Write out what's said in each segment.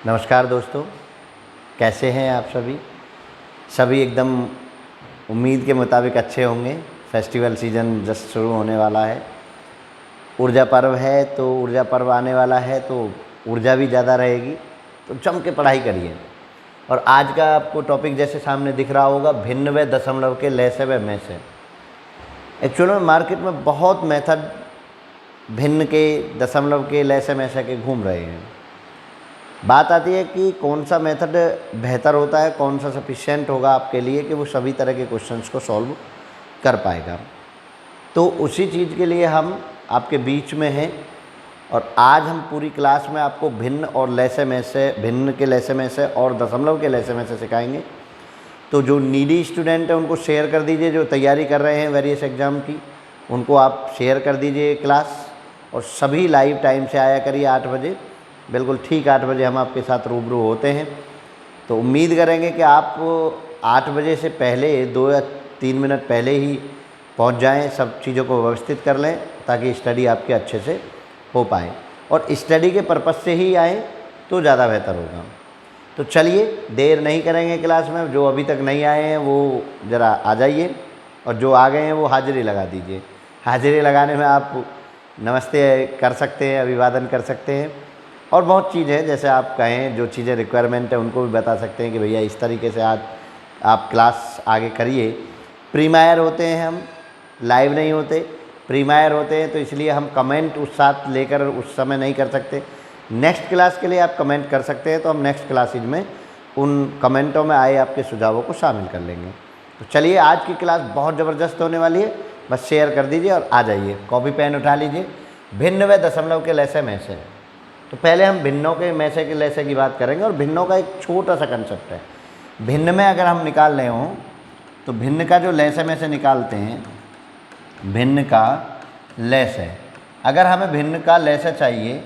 नमस्कार दोस्तों, कैसे हैं आप सभी? सभी एकदम उम्मीद के मुताबिक अच्छे होंगे। फेस्टिवल सीज़न जस्ट शुरू होने वाला है। ऊर्जा पर्व है तो ऊर्जा पर्व आने वाला है तो ऊर्जा भी ज़्यादा रहेगी, तो जम के पढ़ाई करिए। और आज का आपको टॉपिक जैसे सामने दिख रहा होगा, भिन्न व दशमलव के लैसे व में से। एक्चुअल में मार्केट में बहुत मेथड भिन्न के, दशमलव के, लैसे में से के घूम रहे हैं। बात आती है कि कौन सा मेथड बेहतर होता है, कौन सा सफिशिएंट होगा आपके लिए कि वो सभी तरह के क्वेश्चंस को सॉल्व कर पाएगा। तो उसी चीज़ के लिए हम आपके बीच में हैं और आज हम पूरी क्लास में आपको भिन्न और लैसे में से, भिन्न के लैसे में से और दशमलव के लैसे में से सिखाएंगे। तो जो नीडी स्टूडेंट हैं उनको शेयर कर दीजिए, जो तैयारी कर रहे हैं वेरियस एग्ज़ाम की उनको आप शेयर कर दीजिए क्लास। और सभी लाइव टाइम से आया करिए 8 बजे, बिल्कुल ठीक 8 बजे हम आपके साथ रूबरू होते हैं। तो उम्मीद करेंगे कि आप 8 बजे से पहले 2 या 3 मिनट पहले ही पहुंच जाएं, सब चीज़ों को व्यवस्थित कर लें ताकि स्टडी आपके अच्छे से हो पाए। और स्टडी के पर्पज़ से ही आएँ तो ज़्यादा बेहतर होगा। तो चलिए देर नहीं करेंगे क्लास में। जो अभी तक नहीं आए हैं वो ज़रा आ जाइए और जो आ गए हैं वो हाज़िरी लगा दीजिए। हाज़िरी लगाने में आप नमस्ते कर सकते हैं, अभिवादन कर सकते हैं और बहुत चीज़ है, जैसे आप कहें जो चीज़ें रिक्वायरमेंट है उनको भी बता सकते हैं कि भैया इस तरीके से आज आप क्लास आगे करिए। प्रीमायर होते हैं हम, लाइव नहीं होते, प्रीमायर होते हैं, तो इसलिए हम कमेंट उस साथ लेकर उस समय नहीं कर सकते। नेक्स्ट क्लास के लिए आप कमेंट कर सकते हैं, तो हम नेक्स्ट क्लासेज में उन कमेंटों में आए आपके सुझावों को शामिल कर लेंगे। तो चलिए आज की क्लास बहुत ज़बरदस्त होने वाली है, बस शेयर कर दीजिए और आ जाइए। कॉपी पेन उठा लीजिए। भिन्न व दशमलव के लैसे में से। तो पहले हम भिन्नों के में से के लैसे की बात करेंगे और भिन्नों का एक छोटा सा कंसेप्ट है। भिन्न में अगर हम निकाल रहे हों तो भिन्न का जो लैसे में से निकालते हैं, भिन्न का लैसे, अगर हमें भिन्न का लैसे चाहिए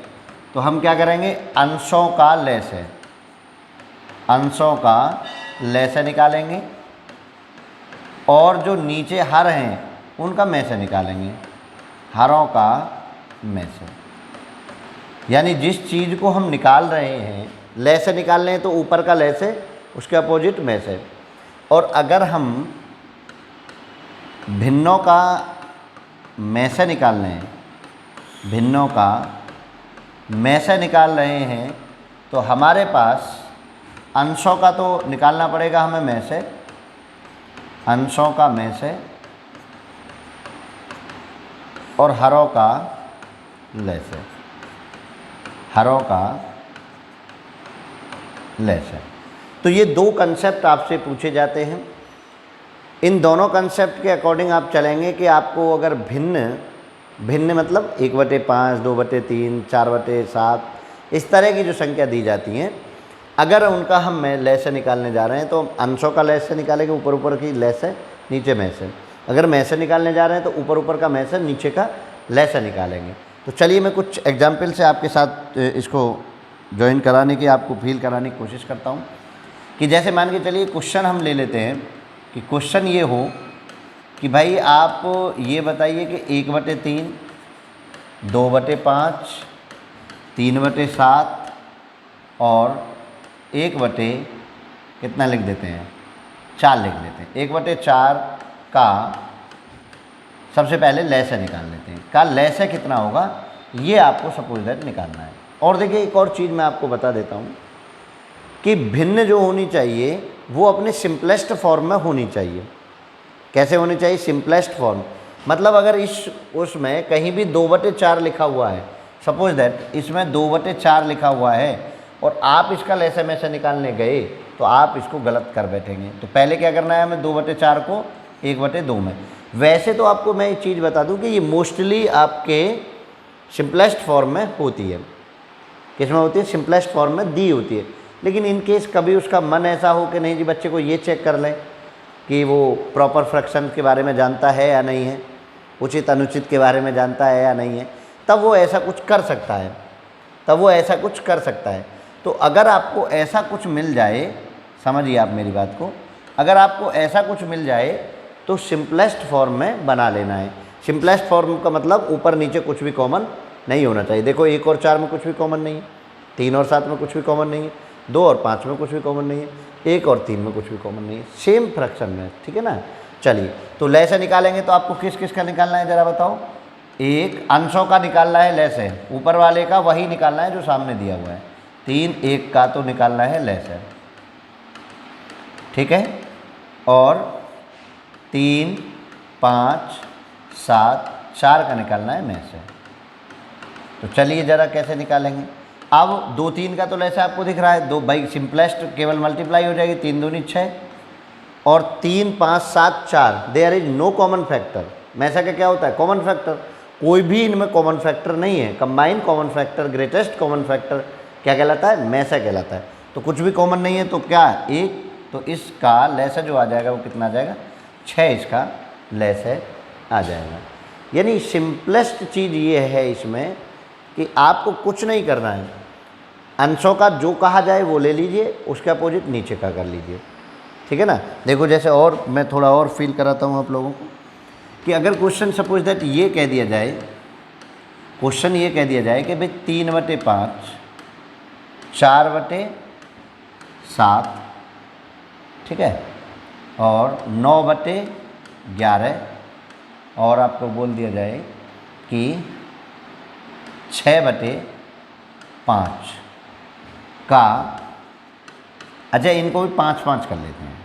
तो हम क्या करेंगे, अंशों का लैसे, अंशों का लैसे निकालेंगे और जो नीचे हर हैं उनका में से निकालेंगे, हरों का में से। यानी जिस चीज़ को हम निकाल रहे हैं, लैसे निकाल रहे हैं तो ऊपर का लैसे, उसके अपोजिट में से। और अगर हम भिन्नों का में से निकाल रहे हैं, भिन्नों का में से निकाल रहे हैं तो हमारे पास अंशों का तो निकालना पड़ेगा हमें में से, अंशों का में से और हरों का लैसे, हरों का लैसे। तो ये दो कंसेप्ट आपसे पूछे जाते हैं। इन दोनों कंसेप्ट के अकॉर्डिंग आप चलेंगे कि आपको अगर भिन्न, भिन्न मतलब 1/5, 2/3, 4/7 इस तरह की जो संख्या दी जाती हैं, अगर उनका हम लैसे निकालने जा रहे हैं तो अंशों का लैसे निकालेंगे, ऊपर ऊपर की लैसे, नीचे में से। अगर में से निकालने जा रहे हैं तो ऊपर ऊपर का में से, नीचे का लैसे निकालेंगे। तो चलिए मैं कुछ एग्जाम्पल से आपके साथ इसको ज्वाइन कराने की, आपको फील कराने की कोशिश करता हूँ। कि जैसे मान के चलिए क्वेश्चन हम ले लेते हैं कि क्वेश्चन ये हो कि भाई आप ये बताइए कि 1/3, 2/5, 3/7 और 1/ कितना लिख देते हैं, 4 लिख देते हैं। 1/4 का सबसे पहले लैसे निकाल लेते हैं। का लैसे कितना होगा ये आपको सपोज दैट निकालना है। और देखिए एक और चीज़ मैं आपको बता देता हूँ कि भिन्न जो होनी चाहिए वो अपने सिंपलेस्ट फॉर्म में होनी चाहिए। कैसे होनी चाहिए, सिंपलेस्ट फॉर्म मतलब अगर इस उसमें कहीं भी 2/4 लिखा हुआ है, सपोज दैट इसमें 2/4 लिखा हुआ है और आप इसका लैसे में से निकालने गए तो आप इसको गलत कर बैठेंगे। तो पहले क्या करना है, हमें 2/4 को 1/2 में। वैसे तो आपको मैं एक चीज़ बता दूं कि ये मोस्टली आपके सिंपलेस्ट फॉर्म में होती है। किस में होती है, सिंपलेस्ट फॉर्म में दी होती है। लेकिन इन केस कभी उसका मन ऐसा हो कि नहीं जी, बच्चे को ये चेक कर लें कि वो प्रॉपर फ्रैक्शन के बारे में जानता है या नहीं है, उचित अनुचित के बारे में जानता है या नहीं है, तब वो ऐसा कुछ कर सकता है, तब वो ऐसा कुछ कर सकता है। तो अगर आपको ऐसा कुछ मिल जाए, समझिए आप मेरी बात को, अगर आपको ऐसा कुछ मिल जाए तो सिंपलेस्ट फॉर्म में बना लेना है। सिंपलेस्ट फॉर्म का मतलब ऊपर नीचे कुछ भी कॉमन नहीं होना चाहिए। देखो 1 और 4 में कुछ भी कॉमन नहीं है, 3 और 7 में कुछ भी कॉमन नहीं है, 2 और 5 में कुछ भी कॉमन नहीं है, 1 और 3 में कुछ भी कॉमन नहीं है, सेम फ्रैक्शन में, ठीक है ना। चलिए तो लय से निकालेंगे तो आपको किस किस का निकालना है ज़रा बताओ। एक अंशों का निकालना है लय से, ऊपर वाले का वही निकालना है जो सामने दिया हुआ है। 3 1 का तो निकालना है लय से, ठीक है। और 3 5 7 4 का निकालना है में से। तो चलिए ज़रा कैसे निकालेंगे। अब 2 3 का तो लैसे आपको दिख रहा है, 2 बाई सिंपलेस्ट केवल मल्टीप्लाई हो जाएगी, 3 दूनी 6 और 3 5 7 4, there is no common factor. मैसा का क्या होता है कॉमन फैक्टर, कोई भी इनमें कॉमन फैक्टर नहीं है। Combined common factor, greatest common factor क्या कहलाता है, मैसा कहलाता है। तो कुछ भी कॉमन नहीं है तो क्या 1, तो इसका लैसा जो आ जाएगा वो कितना आ जाएगा 6, इसका लैसे आ जाएगा। यानी सिंपलेस्ट चीज़ ये है इसमें कि आपको कुछ नहीं करना है, अंशों का जो कहा जाए वो ले लीजिए, उसके अपोजिट नीचे का कर लीजिए, ठीक है ना। देखो जैसे और मैं थोड़ा और फील कराता हूँ आप लोगों को कि अगर क्वेश्चन सपोज दैट ये कह दिया जाए, क्वेश्चन ये कह दिया जाए कि भाई 3/5 4/7, ठीक है, और 9/11, और आपको बोल दिया जाए कि 6/5 का, अच्छा इनको भी 5 5 कर लेते हैं,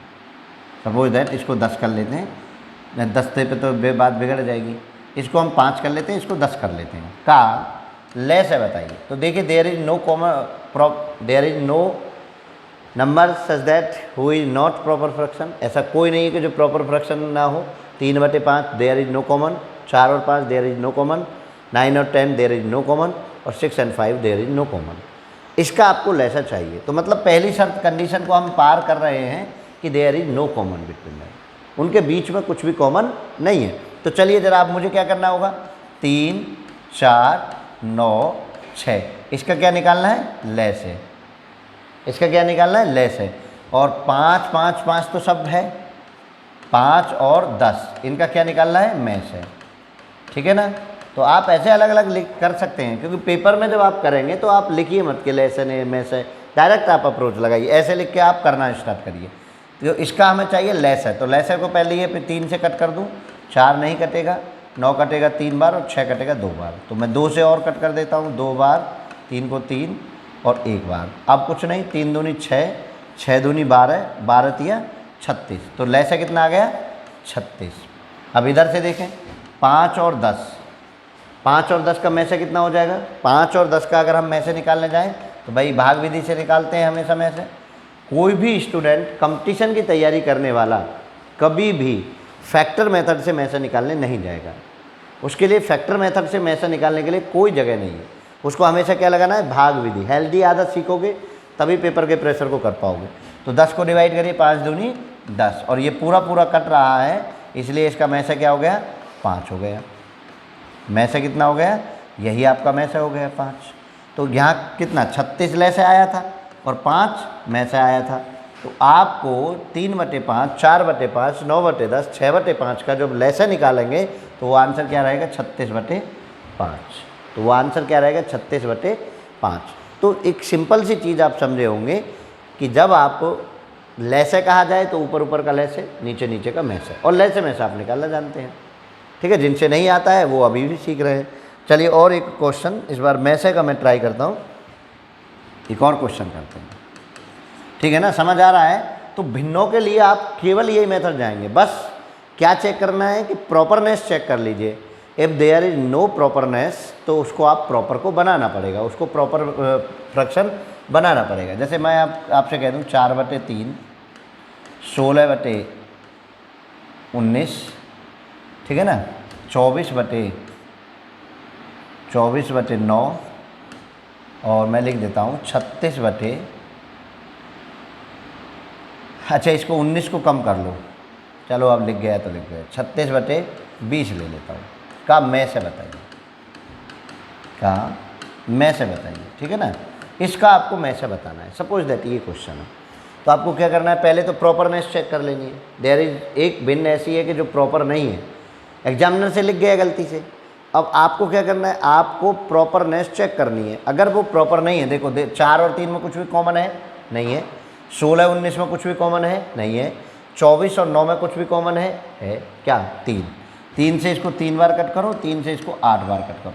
सपोज दैट इसको 10 कर लेते हैं, 10 पे तो बात बिगड़ जाएगी, इसको हम 5 कर लेते हैं, इसको 10 कर लेते हैं, का लेस है बताइए। तो देखिए there is no number such that who is not proper fraction, ऐसा कोई नहीं है कि जो प्रॉपर फ्रैक्शन ना हो। 3/5 देयर इज नो कॉमन, 4 और 5 देयर इज नो कॉमन, 9 और 10 देयर इज नो कॉमन, और 6 और 5 देयर इज नो कॉमन। इसका आपको लेसा चाहिए। तो मतलब पहली शर्त कंडीशन को हम पार कर रहे हैं कि there is no common between them, उनके बीच में कुछ भी कॉमन नहीं है। तो चलिए जरा आप मुझे क्या करना होगा, 3 4 9 6, इसका क्या निकालना है लेस है, इसका क्या निकालना है लेस है। और 5 5 5 तो सब है, 5 और 10 इनका क्या निकालना है मैस है, ठीक है ना। तो आप ऐसे अलग अलग लिख कर सकते हैं, क्योंकि पेपर में जब आप करेंगे तो आप लिखिए मत कि लेसन है मैस है, डायरेक्ट आप अप्रोच लगाइए, ऐसे लिख के आप करना स्टार्ट करिए। तो इसका हमें चाहिए लेस है, तो लेसर को पहले ये 3 से कट कर दूँ, 4 नहीं कटेगा, 9 कटेगा 3 बार और 6 कटेगा 2 बार, तो मैं 2 से और कट कर देता हूँ 2 बार, 3 को 3 और 1 बार। अब कुछ नहीं, 3 दूनी 6, 6 दूनी 12, 12 तिया 36, तो लेसर कितना आ गया 36। अब इधर से देखें 5 और 10, 5 और 10 का में से कितना हो जाएगा, 5 और 10 का अगर हम में से निकालने जाएँ तो भाई भाग विधि से निकालते हैं हमेशा में से। कोई भी स्टूडेंट कंपटीशन की तैयारी करने वाला कभी भी फैक्टर मेथड से में से निकालने नहीं जाएगा, उसके लिए फैक्टर मेथड से में से निकालने के लिए कोई जगह नहीं है। उसको हमेशा क्या लगाना है, भाग विधि। हेल्दी आदत सीखोगे तभी पेपर के प्रेशर को कर पाओगे। तो 10 को डिवाइड करिए, 5 दूनी 10, और ये पूरा पूरा कट रहा है, इसलिए इसका में से क्या हो गया 5 हो गया। में से कितना हो गया, यही आपका में से हो गया 5। तो यहाँ कितना 36 ले से आया था और 5 में से आया था। तो आपको 3/5 4/5 9/10 6/5 का जब लेसन निकालेंगे तो वो आंसर क्या रहेगा 36/5। तो वो आंसर क्या रहेगा 36/5। तो एक सिंपल सी चीज़ आप समझे होंगे कि जब आप लेसे कहा जाए तो ऊपर ऊपर का लेसे, नीचे नीचे का मैसे, और लेसे में से आप निकालना जानते हैं, ठीक है। जिनसे नहीं आता है वो अभी भी सीख रहे हैं। चलिए और एक क्वेश्चन इस बार मैसे का मैं ट्राई करता हूँ, एक और क्वेश्चन करते हैं, ठीक है ना, समझ आ रहा है। तो भिन्नों के लिए आप केवल यही मेथड जाएंगे, बस क्या चेक करना है कि प्रॉपरनेस चेक कर लीजिए। इफ़ देयर इज नो प्रॉपरनेस तो उसको आप प्रॉपर को बनाना पड़ेगा, उसको प्रॉपर फ्रैक्शन बनाना पड़ेगा। जैसे मैं आपसे कह दूँ 4/3 16/19, ठीक है ना, 24/9, और मैं लिख देता हूँ 36 अच्छा इसको 19 को कम कर लो, चलो अब लिख गया तो लिख गया, 36/20 ले लेता हूँ। का में से बताइए, का में से बताइए, ठीक है ना। इसका आपको में से बताना है। सपोज दैट ये क्वेश्चन है, तो आपको क्या करना है, पहले तो प्रॉपरनेस चेक कर लेनी है। देयर इज एक भिन्न ऐसी है कि जो प्रॉपर नहीं है, एग्जामिनर से लिख गया गलती से। अब आपको क्या करना है, आपको प्रॉपरनेस चेक करनी है। अगर वो प्रॉपर नहीं है, देखो 4 और 3 में कुछ भी कॉमन है नहीं है। 16-19 में कुछ भी कॉमन है? नहीं है। 24 और 9 में कुछ भी कॉमन है? क्या? 3। 3 से इसको 3 बार कट करो, 3 से इसको 8 बार कट करो,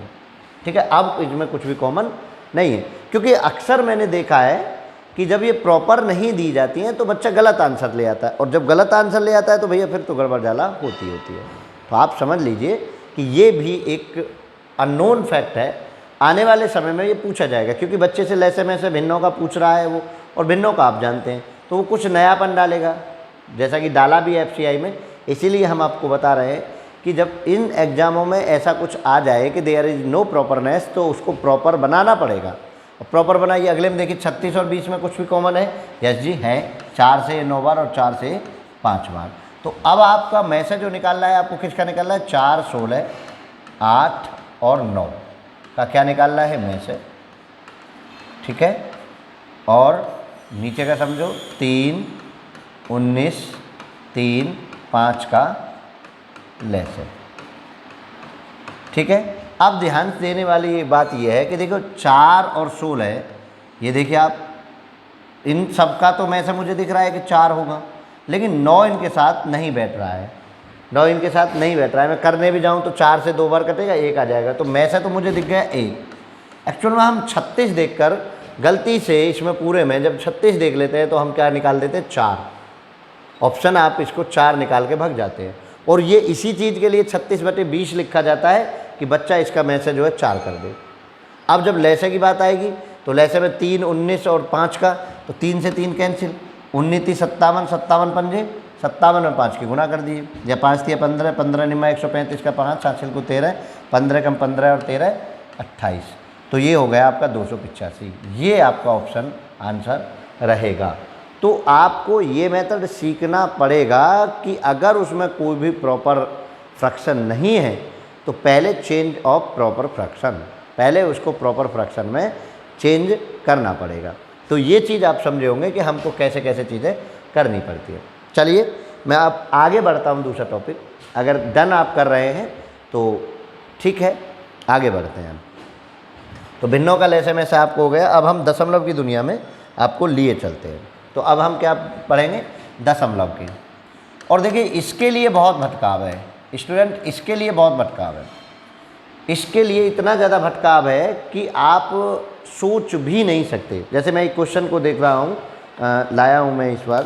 ठीक है। अब इसमें कुछ भी कॉमन नहीं है, क्योंकि अक्सर मैंने देखा है कि जब ये प्रॉपर नहीं दी जाती हैं तो बच्चा गलत आंसर ले आता है, और जब गलत आंसर ले आता है तो भैया फिर तो गड़बड़ झाला होती है। तो आप समझ लीजिए कि ये भी एक अननोन फैक्ट है, आने वाले समय में ये पूछा जाएगा, क्योंकि बच्चे से लैसे में से भिन्नों का पूछ रहा है वो, और भिन्नों का आप जानते हैं, तो वो कुछ नयापन डालेगा, जैसा कि डाला भी FCI में। इसीलिए हम आपको बता रहे हैं कि जब इन एग्ज़ामों में ऐसा कुछ आ जाए कि देयर इज़ नो प्रॉपरनेस, तो उसको प्रॉपर बनाना पड़ेगा। और प्रॉपर बनाइए। अगले में देखिए 36 और 20 में कुछ भी कॉमन है? यस जी है, 4 से 9 बार और 4 से 5 बार। तो अब आपका मैसेज जो निकालना है, आपको किसका निकालना है? 4, 16, 8 और 9 का क्या निकालना है? मैसेज, ठीक है। और नीचे का समझो 3, 19, 3, 5 का लेस है, ठीक है। अब ध्यान देने वाली बात यह है कि देखो 4 और 16, ये देखिए आप, इन सब का तो मैसेज मुझे दिख रहा है कि 4 होगा, लेकिन 9 इनके साथ नहीं बैठ रहा है, 9 इनके साथ नहीं बैठ रहा है। मैं करने भी जाऊँ तो 4 से 2 बार कटेगा, 1 आ जाएगा, तो मैसेज तो मुझे दिख गया 1। एक्चुअल में हम 36 देखकर गलती से इसमें पूरे में जब 36 देख लेते हैं तो हम क्या निकाल देते हैं? 4। ऑप्शन आप इसको 4 निकाल के भाग जाते हैं, और ये इसी चीज़ के लिए 36/20 लिखा जाता है कि बच्चा इसका मैसेज जो है 4 कर दे। अब जब लैसे की बात आएगी तो लैसे में 3, 19 और 5 का, तो 3 से 3 कैंसिल, 19 × 57, 57 पंजे 57 में 5 की गुना कर दिए, या 5 × 15, 15 निमा 135 का 5, 7 को 13, 15 कम 15 और 13 28, तो ये हो गया आपका 285। ये आपका ऑप्शन आंसर रहेगा। तो आपको ये मेथड सीखना पड़ेगा कि अगर उसमें कोई भी प्रॉपर फ्रैक्शन नहीं है तो पहले चेंज ऑफ प्रॉपर फ्रैक्शन, पहले उसको प्रॉपर फ्रैक्शन में चेंज करना पड़ेगा। तो ये चीज़ आप समझे होंगे कि हमको कैसे कैसे चीज़ें करनी पड़ती है। चलिए मैं अब आगे बढ़ता हूँ दूसरा टॉपिक। अगर डन आप कर रहे हैं तो ठीक है, आगे बढ़ते हैं हम। तो भिन्नों का लैसे में से आपको हो गया। अब हम दशमलव की दुनिया में आपको लिए चलते हैं। तो अब हम क्या पढ़ेंगे? दशमलव के। और देखिए इसके लिए बहुत भटकाव है स्टूडेंट, इसके लिए बहुत भटकाव है। इसके लिए इतना ज़्यादा भटकाव है कि आप सोच भी नहीं सकते। जैसे मैं एक क्वेश्चन को देख रहा हूँ, लाया हूँ मैं इस बार,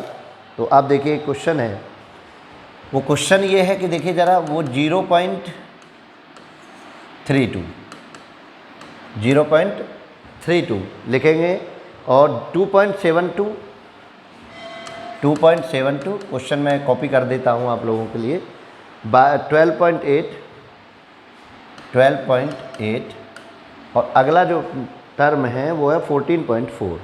तो आप देखिए एक क्वेश्चन है। वो क्वेश्चन ये है कि देखिए ज़रा, वो 0.32 लिखेंगे और 2.72 क्वेश्चन मैं कॉपी कर देता हूँ आप लोगों के लिए। 12.8 और अगला जो टर्म है वो है 14.4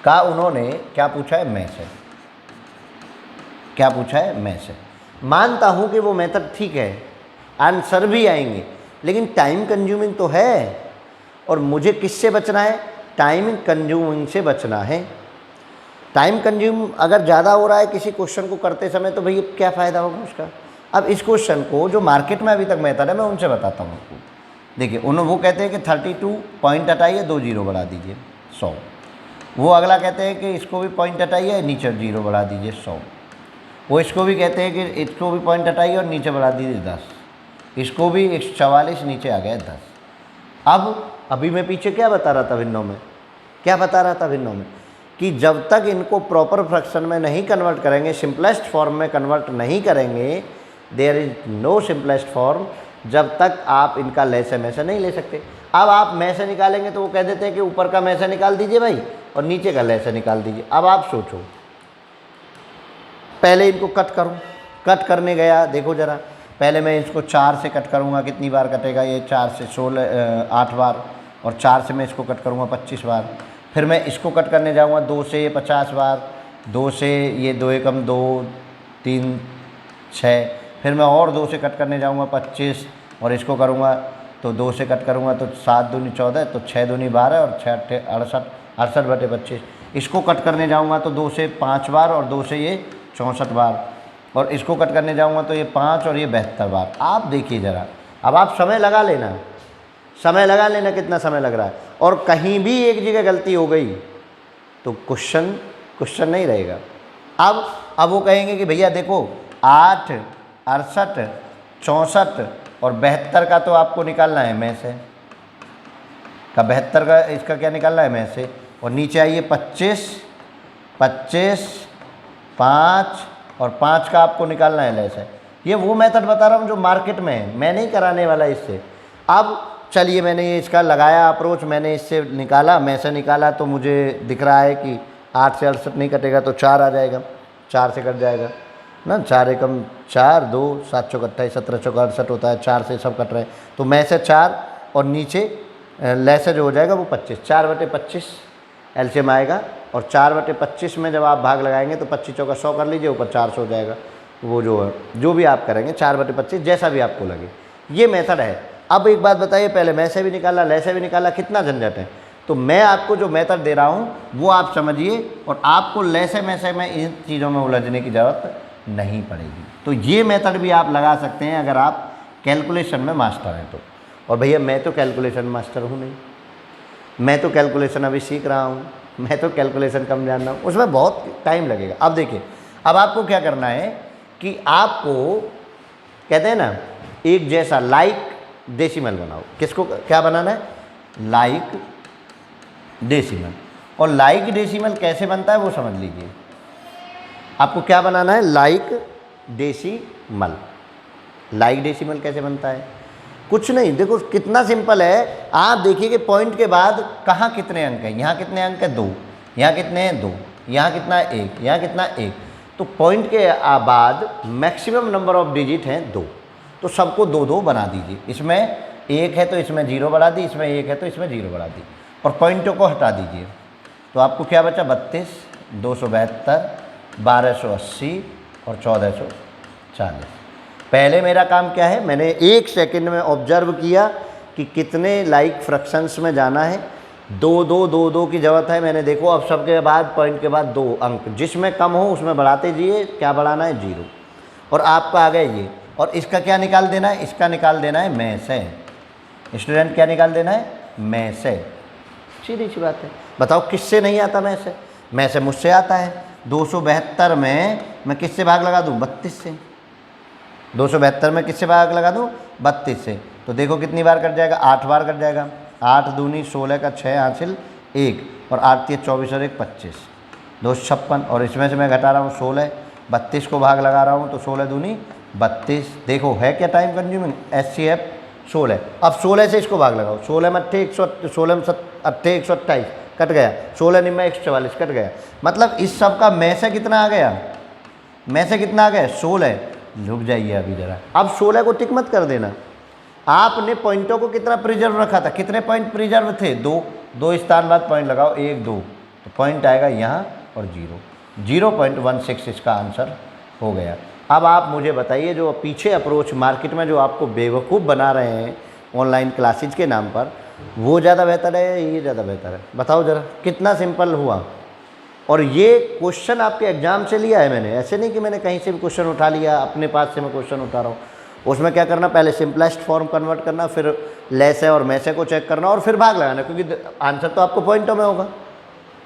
का उन्होंने क्या पूछा है? मैसेज। क्या पूछा है? मैसेज। मानता हूँ कि वो मेथड ठीक है, आंसर भी आएंगे, लेकिन टाइम कंज्यूमिंग तो है, और मुझे किससे बचना है? टाइम कंज्यूमिंग से बचना है। टाइम कंज्यूम अगर ज़्यादा हो रहा है किसी क्वेश्चन को करते समय तो भैया क्या फ़ायदा होगा उसका। अब इस क्वेश्चन को जो मार्केट में अभी तक मेथड है मैं उनसे बताता हूँ आपको। देखिए वो कहते हैं कि 32 पॉइंट हटाइए, 2 जीरो बढ़ा दीजिए 100। वो अगला कहते हैं कि इसको भी पॉइंट हटाइए, नीचे जीरो बढ़ा दीजिए 100। वो इसको भी कहते हैं कि इसको भी पॉइंट हटाइए और नीचे बढ़ा दीजिए 10। इसको भी 144 नीचे आ गया 10। अब अभी मैं पीछे क्या बता रहा था भिन्नों में? क्या बता रहा था भिन्नों में? कि जब तक इनको प्रॉपर फ्रैक्शन में नहीं कन्वर्ट करेंगे, सिंपलेस्ट फॉर्म में कन्वर्ट नहीं करेंगे, there is no simplest form, जब तक आप इनका लैसे में से नहीं ले सकते। अब आप में से निकालेंगे तो वो कह देते हैं कि ऊपर का में से निकाल दीजिए भाई और नीचे का लैसे निकाल दीजिए। अब आप सोचो, पहले इनको कट करूँ, कट करने गया, देखो ज़रा, पहले मैं इसको 4 से कट करूँगा, कितनी बार कटेगा ये? 4 से 16 8 बार, और 4 से मैं इसको कट करूँगा 25 बार। फिर मैं इसको कट करने जाऊँगा 2 से 50 बार, 2 से ये 2 एकम 2 3 6, फिर मैं और 2 से कट करने जाऊँगा 25, और इसको करूँगा तो 2 से कट करूँगा तो 7 दूनी 14, तो 6 दूनी 12 और 6 68 68/25। इसको कट करने जाऊँगा तो 2 से 5 बार और 2 से ये 64 बार, और इसको कट करने जाऊँगा तो ये 5 और ये 72 बार। आप देखिए ज़रा, अब आप समय लगा लेना, समय लगा लेना कितना समय लग रहा है, और कहीं भी एक जगह गलती हो गई तो क्वेश्चन नहीं रहेगा। अब वो कहेंगे कि भैया देखो 8, 68, 64 और 72 का तो आपको निकालना है में से, का 72 का इसका क्या निकालना है में से, और नीचे आइए 25, 25, 5 और 5 का आपको निकालना है लेस है। ये वो मेथड बता रहा हूँ जो मार्केट में है, मैं नहीं कराने वाला इससे। अब चलिए मैंने ये इसका लगाया अप्रोच, मैंने इससे निकाला, में से निकाला, तो मुझे दिख रहा है कि 8 से 68 नहीं कटेगा तो 4 आ जाएगा, 4 से कट जाएगा ना, 4 एकम 4, 2, 7 चौक 28, 17 चौक 68 होता है, 4 से सब कट रहे हैं, तो में से 4 और नीचे लेसे जो हो जाएगा वो 25, 4/25 एलसीएम आएगा, और 4/25 में जब आप भाग लगाएंगे तो 25 चौका 100 कर लीजिए, ऊपर 400 हो जाएगा। वो जो भी आप करेंगे 4/25 जैसा भी आपको लगे, ये मेथड है। अब एक बात बताइए, पहले में से भी निकाला, ले से भी निकाला, कितना झंझट है। तो मैं आपको जो मेथड दे रहा हूँ वो आप समझिए, और आपको ले से में से में इन चीज़ों में उलझने की ज़रूरत नहीं पड़ेगी। तो ये मेथड भी आप लगा सकते हैं अगर आप कैलकुलेशन में मास्टर हैं तो। और भैया मैं तो कैलकुलेशन मास्टर हूँ नहीं, मैं तो कैलकुलेशन अभी सीख रहा हूँ, मैं तो कैलकुलेशन कम जान रहा हूँ, उसमें बहुत टाइम लगेगा। अब देखिए, अब आपको क्या करना है कि आपको कहते हैं ना एक जैसा लाइक डेसिमल बनाओ। किसको क्या बनाना है? Like decimal. और लाइक डेसिमल कैसे बनता है वो समझ लीजिए। आपको क्या बनाना है? Like decimal. लाइक डेसिमल कैसे बनता है? कुछ नहीं, देखो कितना सिंपल है। आप देखिए कि पॉइंट के बाद कहाँ कितने अंक हैं, यहाँ कितने अंक है 2, यहाँ कितने हैं 2, यहाँ कितना है 1, यहाँ कितना 1। तो पॉइंट के बाद मैक्सिमम नंबर ऑफ डिजिट हैं 2, तो सबको 2 2 बना दीजिए। इसमें 1 है तो इसमें 0 बढ़ा दी, इसमें 1 है तो इसमें 0 बढ़ा दी, और पॉइंटों को हटा दीजिए। तो आपको क्या बचा? 32, 272, 1280 और 1440। पहले मेरा काम क्या है, मैंने 1 सेकंड में ऑब्जर्व किया कि कितने लाइक फ्रैक्शंस में जाना है। 2 2 2 2 की ज़रूरत है, मैंने देखो अब सबके बाद पॉइंट के बाद 2 अंक, जिसमें कम हो उसमें बढ़ाते जाइए। क्या बढ़ाना है? 0। और आपका आ गया ये। और इसका क्या निकाल देना है? इसका निकाल देना है में से। स्टूडेंट क्या निकाल देना है? में से। सीधी सी बात है। बताओ किससे नहीं आता में से? में से मुझसे आता है। 272 में मैं किससे भाग लगा दूँ? 32 से। 272 में किससे भाग लगा दूँ? 32 से। तो देखो कितनी बार कट जाएगा? 8 बार कट जाएगा। 8 दूनी 16 का 6 हासिल 1, और 8 3 24 और 1 25, 2 56। और इसमें से मैं घटा रहा हूँ 16, 32 को भाग लगा रहा हूँ तो 16 दूनी 32। देखो है क्या टाइम कंज्यूमिंग? HCF 16। अब 16 से इसको भाग लगाओ। 16 में 8 16 में 128 कट गया, 16 निम्न 144 कट गया। मतलब इस सब का में से कितना आ गया? में से कितना आ गया? 16। रुक जाइए अभी ज़रा। अब 16 को टिक मत कर देना। आपने पॉइंटों को कितना प्रिजर्व रखा था? कितने पॉइंट प्रिजर्व थे? 2। 2 स्थान बाद पॉइंट लगाओ, 1 2, तो पॉइंट आएगा यहाँ और 0.16 इसका आंसर हो गया। अब आप मुझे बताइए, जो पीछे अप्रोच मार्केट में जो आपको बेवकूफ़ बना रहे हैं ऑनलाइन क्लासेज के नाम पर, वो ज़्यादा बेहतर है या ये ज़्यादा बेहतर है? बताओ ज़रा, कितना सिंपल हुआ। और ये क्वेश्चन आपके एग्जाम से लिया है मैंने, ऐसे नहीं कि मैंने कहीं से भी क्वेश्चन उठा लिया, अपने पास से मैं क्वेश्चन उठा रहा हूँ। उसमें क्या करना? पहले सिंपलेस्ट फॉर्म कन्वर्ट करना, फिर लेस है और मैसे को चेक करना, और फिर भाग लगाना, क्योंकि आंसर तो आपको पॉइंटों में होगा।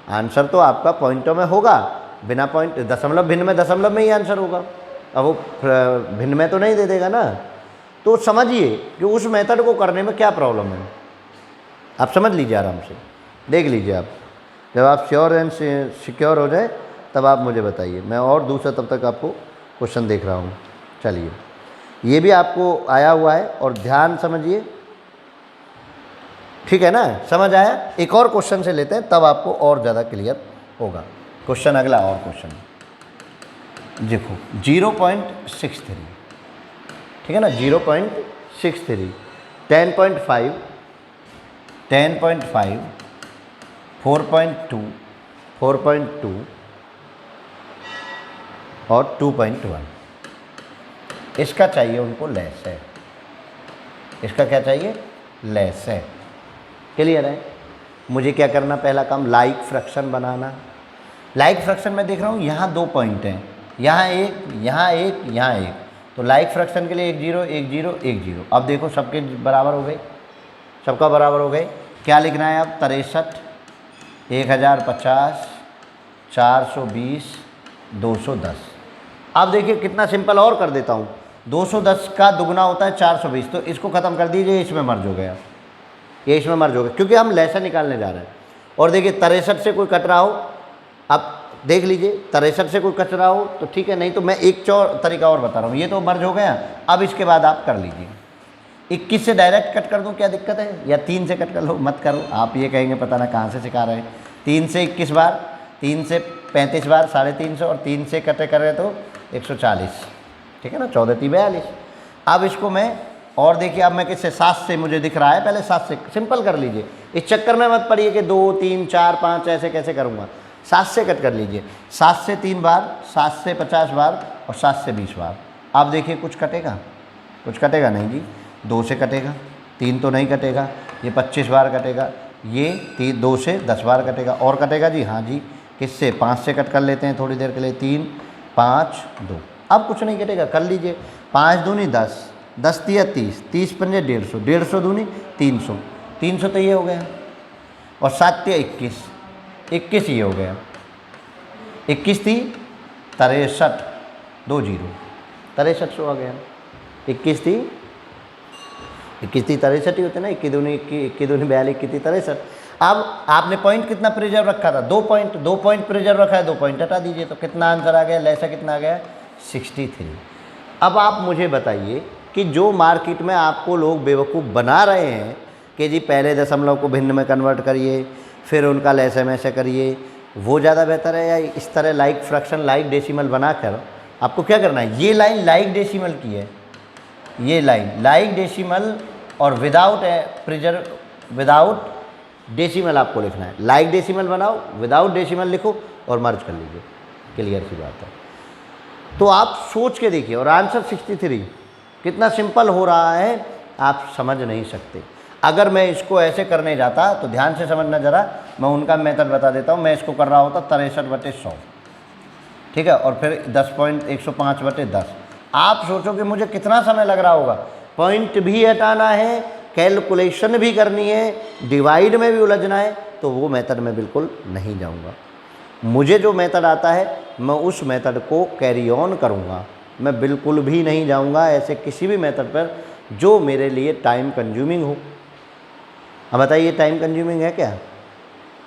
आंसर तो आपका पॉइंटों में होगा, बिना पॉइंट दशमलव भिन्न में दशमलव में ही आंसर होगा। अब वो भिन्न में तो नहीं दे देगा ना। तो समझिए कि उस मेथड को करने में क्या प्रॉब्लम है, आप समझ लीजिए, आराम से देख लीजिए। आप जब आप श्योर एंड सिक्योर हो जाए तब आप मुझे बताइए। मैं और दूसरा तब तक आपको क्वेश्चन देख रहा हूँ। चलिए, ये भी आपको आया हुआ है, और ध्यान समझिए, ठीक है ना? समझ आया? एक और क्वेश्चन से लेते हैं, तब आपको और ज़्यादा क्लियर होगा। क्वेश्चन अगला और क्वेश्चन देखो, 0.63, ठीक है ना? 0.63, 10.5, 10.5, 4.2, 4.2 और 2.1। इसका चाहिए उनको लेस है। इसका क्या चाहिए? लेस है। क्लियर है? मुझे क्या करना? पहला काम लाइक फ्रैक्शन बनाना। लाइक फ्रैक्शन में देख रहा हूँ यहाँ 2 पॉइंट हैं, यहाँ 1, यहाँ 1, यहाँ 1। तो लाइक फ्रैक्शन के लिए 1 0 1 0 1 0। अब देखो सबके बराबर हो गए, सबका बराबर हो गए। क्या लिखना है अब? 63, 1050, 420, 210। अब देखिए कितना सिंपल और कर देता हूँ। 210 का दुगना होता है 420, तो इसको ख़त्म कर दीजिए, इसमें मर्ज हो गया, ये इसमें मर्ज हो गया, क्योंकि हम लहसा निकालने जा रहे हैं। और देखिए 63 से कोई कट रहा हो, अब देख लीजिए 63 से कोई कट रहा हो तो ठीक है, नहीं तो मैं एक तरीका और बता रहा हूँ। ये तो मर्ज हो गया, अब इसके बाद आप कर लीजिए। 21 से डायरेक्ट कट कर दूँ, क्या दिक्कत है? या 3 से कट कर लो, मत करो। आप ये कहेंगे पता ना कहाँ से सिखा रहे हैं। 3 से 21 बार, 3 से 35 बार 350, और 3 से कटे कर रहे तो 140, ठीक है ना, 14 × 42। अब इसको मैं, और देखिए अब मैं किससे, 7 से मुझे दिख रहा है, पहले 7 से सिंपल कर लीजिए। इस चक्कर में मत पड़िए कि 2, 3, 4, 5 ऐसे कैसे करूँगा। 7 से कट कर लीजिए। 7 से 3 बार, 7 से 50 बार और 7 से 20 बार। आप देखिए कुछ कटेगा? कुछ कटेगा नहीं जी। 2 से कटेगा, 3 तो नहीं कटेगा, ये 25 बार कटेगा, ये 2 से 10 बार कटेगा, और कटेगा जी, हाँ जी। किससे? 5 से कट कर लेते हैं थोड़ी देर के लिए, 3, 5, 2। अब कुछ नहीं कटेगा, कर लीजिए। 5 दूनी 10, 10 तिया 30, 30 पंजे 150, 150 दूनी 300, 300 तो ये हो गया, और 7 तिया 21, 21 ये हो गया। 21 थी 63, 2 0, 6300 आ गया। 21 थी 63 ही होते ना, 21 दूनी 42, 21 63। अब आपने पॉइंट कितना प्रिजर्व रखा था? 2 पॉइंट, 2 पॉइंट प्रिजर्व रखा है, 2 पॉइंट हटा दीजिए, तो कितना आंसर आ गया? लहसा कितना आ गया? 63। अब आप मुझे बताइए कि जो मार्केट में आपको लोग बेवकूफ़ बना रहे हैं कि जी पहले दशमलव को भिन्न में कन्वर्ट करिए, फिर उनका लहसे में से करिए, वो ज़्यादा बेहतर है, या इस तरह लाइक फ्रैक्शन, लाइक डेसिमल बनाकर आपको क्या करना है? ये लाइन लाइक डेसिमल की है, ये लाइन लाइक डेसिमल, और विदाउट विदाउट डेसिमल आपको लिखना है। लाइक डेसिमल बनाओ, विदाउट डेसिमल लिखो और मर्ज कर लीजिए, क्लियर सी बात है। तो आप सोच के देखिए, और आंसर 63 कितना सिंपल हो रहा है, आप समझ नहीं सकते। अगर मैं इसको ऐसे करने जाता, तो ध्यान से समझना ज़रा, मैं उनका मेथड बता देता हूँ। मैं इसको कर रहा होता 63/100, ठीक है, और फिर 10.105/10। आप सोचो कि मुझे कितना समय लग रहा होगा। पॉइंट भी हटाना है, कैलकुलेशन भी करनी है, डिवाइड में भी उलझना है, तो वो मेथड में बिल्कुल नहीं जाऊंगा। मुझे जो मेथड आता है मैं उस मेथड को कैरी ऑन करूंगा, मैं बिल्कुल भी नहीं जाऊंगा ऐसे किसी भी मेथड पर जो मेरे लिए टाइम कंज्यूमिंग हो। अब बताइए टाइम कंज्यूमिंग है क्या?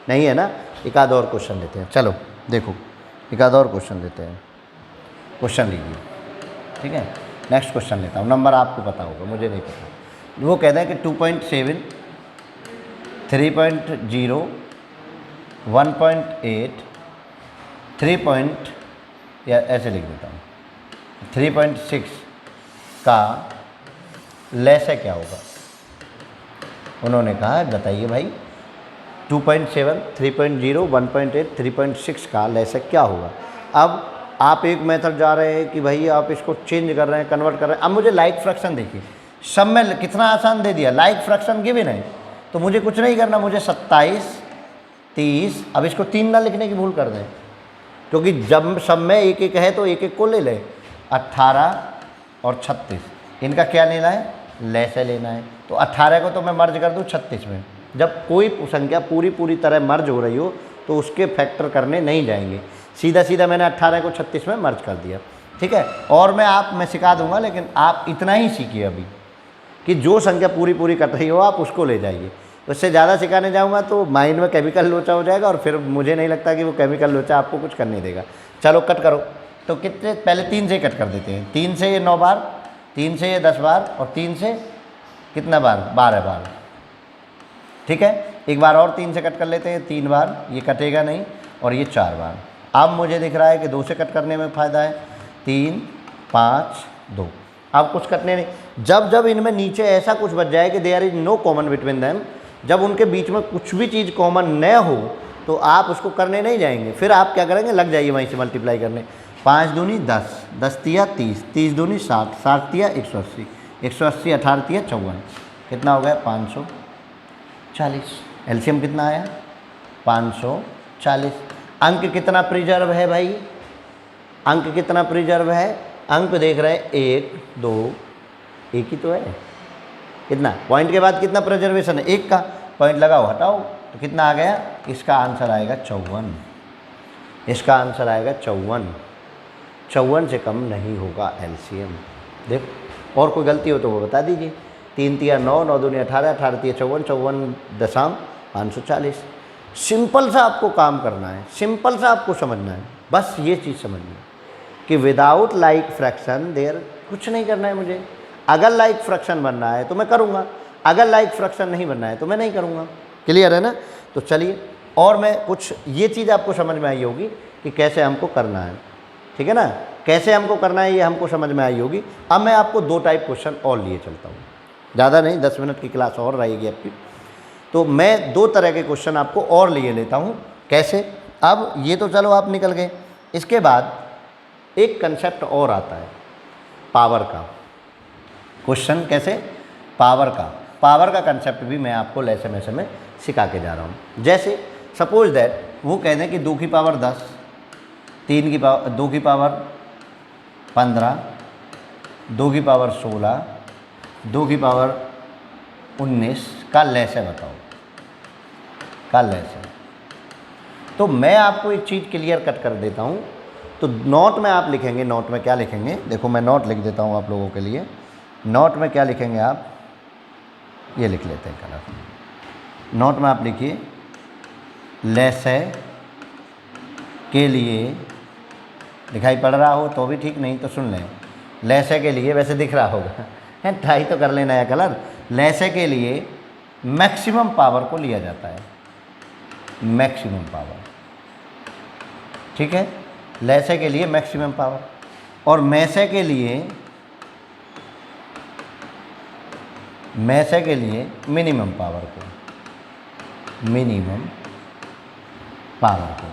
नहीं है ना। एक आध और क्वेश्चन लेते हैं, चलो देखो एक आध और क्वेश्चन लेते हैं। क्वेश्चन लीजिए, ठीक है। नेक्स्ट क्वेश्चन लेता हूँ, नंबर आपको पता होगा, मुझे नहीं पता। वो कहते हैं कि 2.7, 3.0, 1.8, 3. या ऐसे लिख देता हूँ, 3.6 का लहसा क्या होगा? उन्होंने कहा बताइए भाई 2.7, 3.0, 1.8, 3.6 का लहसा क्या होगा? अब आप एक मेथड जा रहे हैं कि भाई आप इसको चेंज कर रहे हैं, कन्वर्ट कर रहे हैं। अब मुझे लाइक फ्रैक्शन देखिए, सब में कितना आसान दे दिया, लाइक फ्रैक्शन गिवन है, तो मुझे कुछ नहीं करना, मुझे 27, 30, अब इसको 3 ना लिखने की भूल कर दें, क्योंकि जब सब में एक एक है तो एक एक को ले लें। 18 और 36, इनका क्या लेना है? लहसा लेना है। तो 18 को तो मैं मर्ज कर दूँ 36 में। जब कोई संख्या पूरी तरह मर्ज हो रही हो तो उसके फैक्टर करने नहीं जाएंगे, सीधा सीधा मैंने 18 को 36 में मर्ज कर दिया, ठीक है। और मैं सिखा दूंगा, लेकिन आप इतना ही सीखिए अभी कि जो संख्या पूरी कट रही हो आप उसको ले जाइए। उससे ज़्यादा सिखाने जाऊंगा तो माइंड में केमिकल लोचा हो जाएगा, और फिर मुझे नहीं लगता कि वो केमिकल लोचा आपको कुछ करने देगा। चलो कट करो, तो कितने, पहले 3 से कट कर देते हैं। 3 से ये 9 बार, 3 से ये 10 बार, और 3 से कितना बार? 12 बार, ठीक है। एक बार और 3 से कट कर लेते हैं, 3 बार, ये कटेगा नहीं, और ये 4 बार। अब मुझे दिख रहा है कि 2 से कट करने में फ़ायदा है, 3, 5, 2। अब कुछ कटने नहीं। जब इनमें नीचे ऐसा कुछ बच जाए कि there is no common between them, जब उनके बीच में कुछ भी चीज़ कॉमन न हो तो आप उसको करने नहीं जाएंगे। फिर आप क्या करेंगे? लग जाइए वहीं से मल्टीप्लाई करने। 5 दूनी 10, 10 तिया 30, 30 दूनी 60, 60 तिया 180, 180 18 तिया 54, कितना हो गया? 540। एलसीएम कितना आया? 540। अंक कितना प्रिजर्व है भाई? अंक कितना प्रिजर्व है? अंक देख रहे हैं 1, 2, एक ही तो है, कितना, पॉइंट के बाद कितना प्रिजर्वेशन है, 1 का, पॉइंट लगाओ हटाओ, तो कितना आ गया, इसका आंसर आएगा 54, इसका आंसर आएगा 54, 54 से कम नहीं होगा एलसीएम। देखो और कोई गलती हो तो वो बता दीजिए। 3 तिया 9, 9 दूनी 18, 18 तिया 54, 54.540। सिंपल सा आपको काम करना है, सिंपल सा आपको समझना है, बस ये चीज़ समझनी है कि विदाउट लाइक फ्रैक्शन देयर कुछ नहीं करना है मुझे। अगर लाइक फ्रैक्शन बनना है तो मैं करूँगा, अगर लाइक फ्रैक्शन नहीं बनना है तो मैं नहीं करूँगा। क्लियर है ना? तो चलिए, और मैं कुछ ये चीज़ आपको समझ में आई होगी कि कैसे हमको करना है, ठीक है ना, कैसे हमको करना है ये हमको समझ में आई होगी। अब मैं आपको 2 टाइप क्वेश्चन और लिए चलता हूँ, ज़्यादा नहीं, 10 मिनट की क्लास और रहेगी आपकी, तो मैं 2 तरह के क्वेश्चन आपको और लिए लेता हूँ। कैसे? अब ये तो चलो आप निकल गए, इसके बाद एक कंसेप्ट और आता है पावर का क्वेश्चन। कैसे? पावर का, पावर का कंसेप्ट भी मैं आपको लेसन लेसन में सिखा के जा रहा हूँ। जैसे सपोज दैट वो कह दें कि 2 की पावर 10, 2 की पावर 15, 2 की पावर 16, 2 की पावर 19 का लैसे बताओ, का लैसे। तो मैं आपको एक चीज़ क्लियर कट कर देता हूँ। तो नोट में आप लिखेंगे, नोट में क्या लिखेंगे, देखो मैं नोट लिख देता हूँ आप लोगों के लिए। नोट में क्या लिखेंगे आप, ये लिख लेते हैं कलर। नोट में आप लिखिए लैसे के लिए, दिखाई पड़ रहा हो तो भी ठीक, नहीं तो सुन लें। लैसे के लिए, वैसे दिख रहा होगा, ट्राई तो कर लेना है कलर। लैसे के लिए मैक्सिमम पावर को लिया जाता है, मैक्सिमम पावर, ठीक है। लैसे के लिए मैक्सिमम पावर, और मैसे के लिए, मैसे के लिए मिनिमम पावर को, मिनिमम पावर को,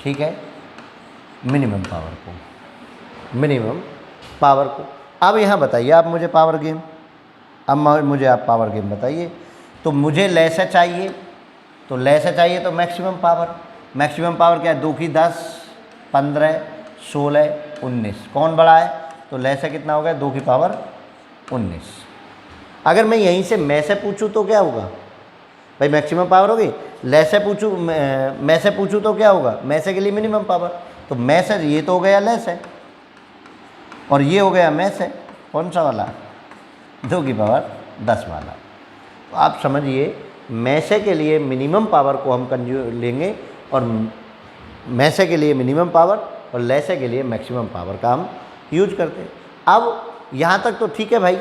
ठीक है, मिनिमम पावर को, मिनिमम पावर को। अब यहाँ बताइए आप मुझे पावर गेम, अब मुझे आप पावर गेम बताइए। तो मुझे लैसे चाहिए, तो लैसे चाहिए तो मैक्सिमम पावर, मैक्सिमम पावर क्या है, 2 की 10, 15, 16, 19, कौन बड़ा है, तो लैसे कितना हो गया, 2 की पावर 19। अगर मैं यहीं से मैं से पूछूँ तो क्या होगा भाई, मैक्सिमम पावर होगी। लैसे पूछूँ, मैं से पूछूँ तो क्या होगा, मैं से के लिए मिनिमम पावर, तो मैं से ये तो हो गया लैसे, और ये हो गया मैं से, कौन सा वाला, 2 की पावर 10 वाला। तो आप समझिए मैसे के लिए मिनिमम पावर को हम लेंगे, और मैसे के लिए मिनिमम पावर और लैसे के लिए मैक्सिमम पावर का हम यूज करते हैं। अब यहाँ तक तो ठीक है भाई,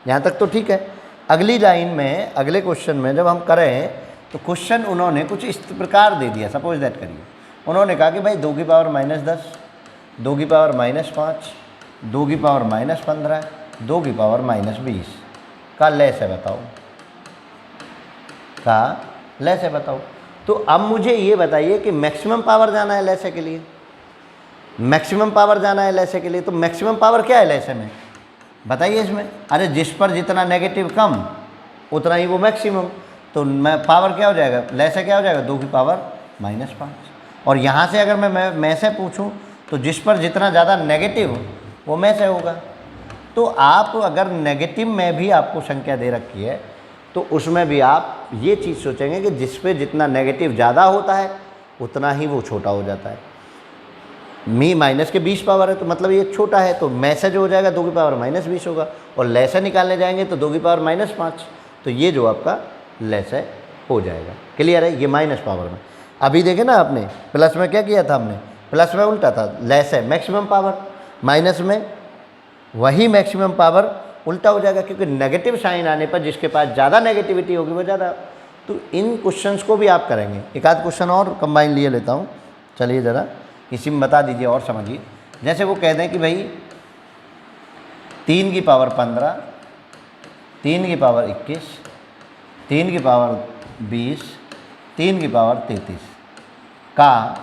यहाँ तक तो ठीक है। अगली लाइन में, अगले क्वेश्चन में जब हम करें तो क्वेश्चन उन्होंने कुछ इस प्रकार दे दिया। सपोज दैट करिए, उन्होंने कहा कि भाई 2 की पावर -10, 2 की पावर -5, 2 की पावर -15, 2 की पावर -20 का लैसे बताओ, का लैसे बताओ। तो अब मुझे ये बताइए कि मैक्सिमम पावर जाना है लैसे के लिए, मैक्सिमम पावर जाना है लैसे के लिए, तो मैक्सिमम पावर क्या है लैसे में, बताइए इसमें। अरे जिस पर जितना नेगेटिव कम उतना ही वो मैक्सिमम, तो मैं पावर क्या हो जाएगा, लैसे क्या हो जाएगा, 2 की पावर -5। और यहाँ से अगर मैं से पूछूँ तो जिस पर जितना ज़्यादा नेगेटिव वो में से होगा। तो आप अगर नेगेटिव में भी आपको संख्या दे रखी है तो उसमें भी आप ये चीज़ सोचेंगे कि जिस पे जितना नेगेटिव ज़्यादा होता है उतना ही वो छोटा हो जाता है। माइनस के 20 पावर है तो मतलब ये छोटा है, तो मैसे जो हो जाएगा 2 की पावर -20 होगा, और लैसे निकालने जाएंगे तो 2 की पावर -5, तो ये जो आपका लैसे हो जाएगा। क्लियर है? ये माइनस पावर में। अभी देखे ना आपने, प्लस में क्या किया था हमने, प्लस में उल्टा था, लैसे मैक्सिमम पावर, माइनस में वही मैक्सिमम पावर उल्टा हो जाएगा, क्योंकि नेगेटिव साइन आने पर जिसके पास ज़्यादा नेगेटिविटी होगी वो ज़्यादा। तो इन क्वेश्चंस को भी आप करेंगे। एक आध क्वेश्चन और कंबाइन लिए लेता हूँ, चलिए ज़रा इसी में बता दीजिए और समझिए। जैसे वो कह दें कि भाई 3 की पावर 15, 3 की पावर 21, 3 की पावर 20, 3 की पावर 33 का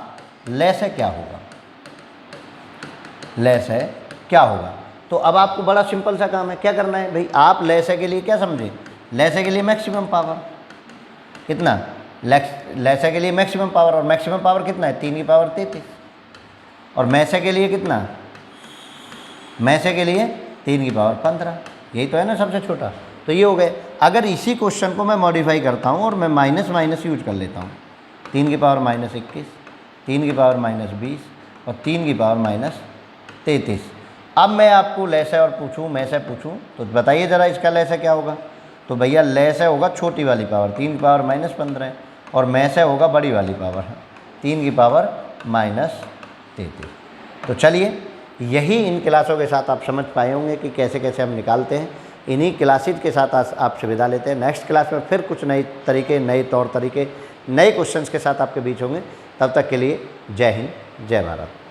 लैसे क्या होगा, लैसे क्या होगा। तो अब आपको बड़ा सिंपल सा काम है, क्या करना है भाई, आप लैसे के लिए क्या समझे, लैसे के लिए मैक्सिमम पावर कितना, लैसे के लिए मैक्सिमम पावर, और मैक्सिमम पावर कितना है, 3 की पावर 33, और मैसे के लिए कितना, मैसे के लिए 3 की पावर 15, यही तो है ना सबसे छोटा। तो ये हो गए। अगर इसी क्वेश्चन को मैं मॉडिफाई करता हूँ और मैं माइनस माइनस यूज कर लेता हूँ, 3 की पावर -21, 3 की पावर -20 और 3 की पावर -33। अब मैं आपको लैसे और पूछूं, मैं से पूछूं, तो बताइए ज़रा इसका लैसे क्या होगा। तो भैया लैसे होगा छोटी वाली पावर 3 की पावर -15 और मैं से होगा बड़ी वाली पावर 3 की पावर -33। तो चलिए यही इन क्लासों के साथ आप समझ पाए होंगे कि कैसे कैसे हम निकालते हैं। इन्हीं क्लासेज के साथ आपसे विदा लेते हैं। नेक्स्ट क्लास में फिर कुछ नए तरीके, नए तौर तरीके, नए क्वेश्चंस के साथ आपके बीच होंगे। तब तक के लिए जय हिंद, जय भारत।